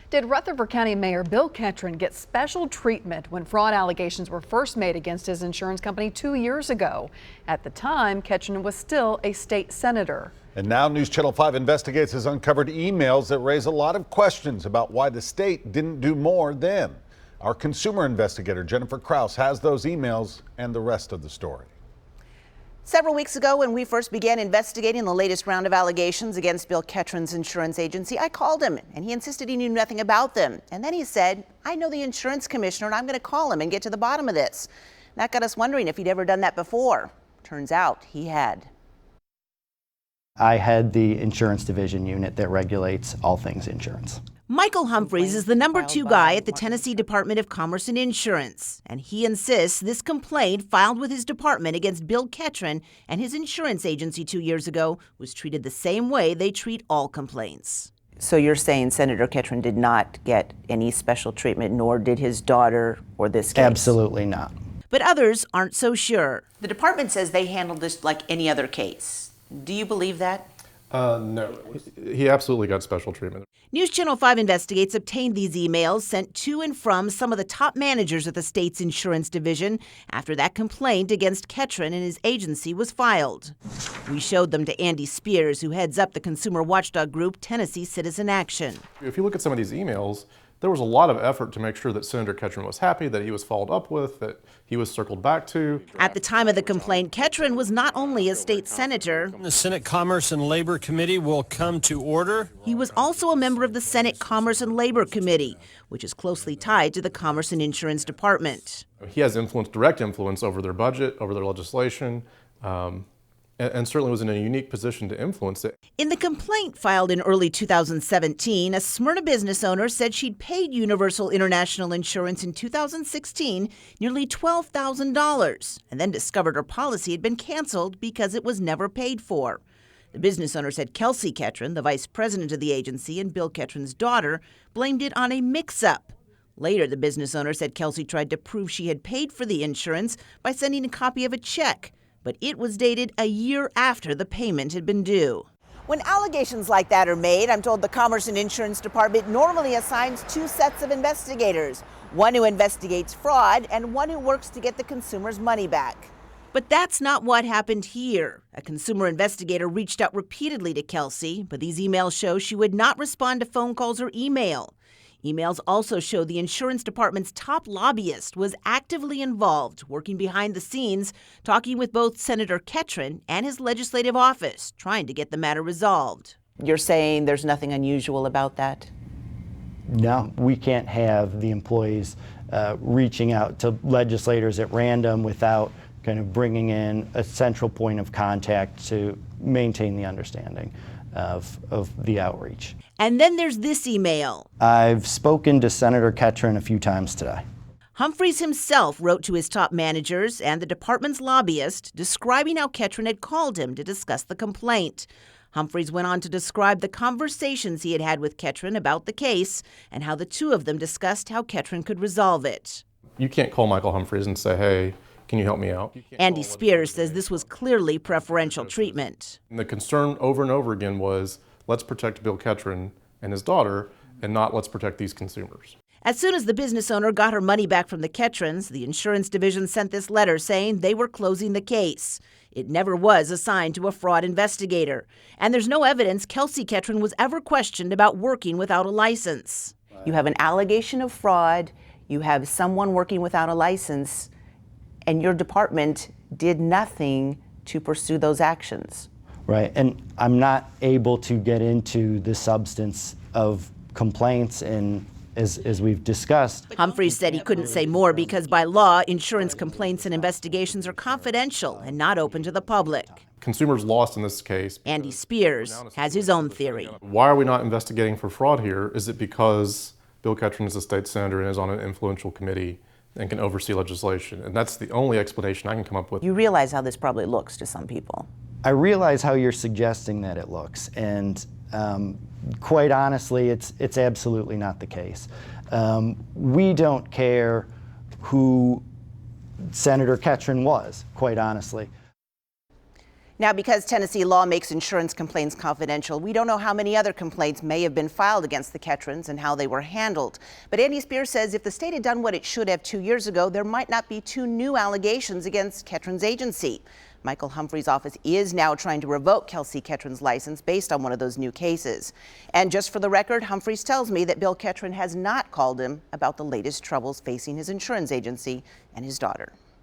Did Rutherford County Mayor Bill Ketron get special treatment when fraud allegations were first made against his insurance company 2 years ago? At the time, Ketron was still a state senator. And now News Channel 5 Investigates has uncovered emails that raise a lot of questions about why the state didn't do more then. Our consumer investigator, Jennifer Kraus, has those emails and the rest of the story. Several weeks ago, when we first began investigating the latest round of allegations against Bill Ketron's insurance agency, I called him and he insisted he knew nothing about them. And then he said, I know the insurance commissioner and I'm going to call him and get to the bottom of this. That got us wondering if he'd ever done that before. Turns out he had. I head the insurance division unit that regulates all things insurance. Michael Humphreys is the number 2 guy at the Tennessee Department of Commerce and Insurance, and he insists this complaint filed with his department against Bill Ketron and his insurance agency 2 years ago was treated the same way they treat all complaints. So you're saying Senator Ketron did not get any special treatment, nor did his daughter or this case? Absolutely not. But others aren't so sure. The department says they handled this like any other case. Do you believe that? No, he absolutely got special treatment. News Channel 5 Investigates obtained these emails sent to and from some of the top managers at the state's insurance division after that complaint against Ketron and his agency was filed. We showed them to Andy Spears, who heads up the consumer watchdog group Tennessee Citizen Action. If you look at some of these emails, there was a lot of effort to make sure that Senator Ketron was happy, that he was followed up with, that he was circled back to. At the time of the complaint, Ketron was not only a state senator. The Senate Commerce and Labor Committee will come to order. He was also a member of the Senate Commerce and Labor Committee, which is closely tied to the Commerce and Insurance Department. He has influence, direct influence over their budget, over their legislation, and certainly was in a unique position to influence it. In the complaint filed in early 2017, a Smyrna business owner said she'd paid Universal International Insurance in 2016 nearly $12,000 and then discovered her policy had been canceled because it was never paid for. The business owner said Kelsey Ketron, the vice president of the agency and Bill Ketron's daughter, blamed it on a mix-up. Later, the business owner said Kelsey tried to prove she had paid for the insurance by sending a copy of a check, but it was dated a year after the payment had been due. When allegations like that are made, I'm told the Commerce and Insurance Department normally assigns 2 sets of investigators, one who investigates fraud and one who works to get the consumer's money back. But that's not what happened here. A consumer investigator reached out repeatedly to Kelsey, but these emails show she would not respond to phone calls or email. Emails also show the insurance department's top lobbyist was actively involved, working behind the scenes, talking with both Senator Ketron and his legislative office, trying to get the matter resolved. You're saying there's nothing unusual about that? No, we can't have the employees reaching out to legislators at random without kind of bringing in a central point of contact to maintain the understanding of the outreach. And then there's this email. I've spoken to Senator Ketron a few times today. Humphreys himself wrote to his top managers and the department's lobbyist describing how Ketron had called him to discuss the complaint. Humphreys went on to describe the conversations he had had with Ketron about the case and how the two of them discussed how Ketron could resolve it. You can't call Michael Humphreys and say, hey, can you help me out? Andy Spears says this was clearly preferential treatment. And the concern over and over again was, let's protect Bill Ketron and his daughter, and not let's protect these consumers. As soon as the business owner got her money back from the Ketrons, the insurance division sent this letter saying they were closing the case. It never was assigned to a fraud investigator. And there's no evidence Kelsey Ketron was ever questioned about working without a license. You have an allegation of fraud, you have someone working without a license, and your department did nothing to pursue those actions. Right, and I'm not able to get into the substance of complaints, and as we've discussed. Humphreys said he couldn't say more because by law, insurance complaints and investigations are confidential and not open to the public. Consumers lost in this case. Andy Spears has his own theory. Why are we not investigating for fraud here? Is it because Bill Ketron is a state senator and is on an influential committee and can oversee legislation? And that's the only explanation I can come up with. You realize how this probably looks to some people. I realize how you're suggesting that it looks, and quite honestly, it's absolutely not the case. We don't care who Senator Ketron was, quite honestly. Now, because Tennessee law makes insurance complaints confidential, we don't know how many other complaints may have been filed against the Ketrons and how they were handled. But Andy Spears says if the state had done what it should have 2 years ago, there might not be 2 new allegations against Ketron's agency. Michael Humphrey's office is now trying to revoke Kelsey Ketron's license based on one of those new cases. And just for the record, Humphreys tells me that Bill Ketron has not called him about the latest troubles facing his insurance agency and his daughter.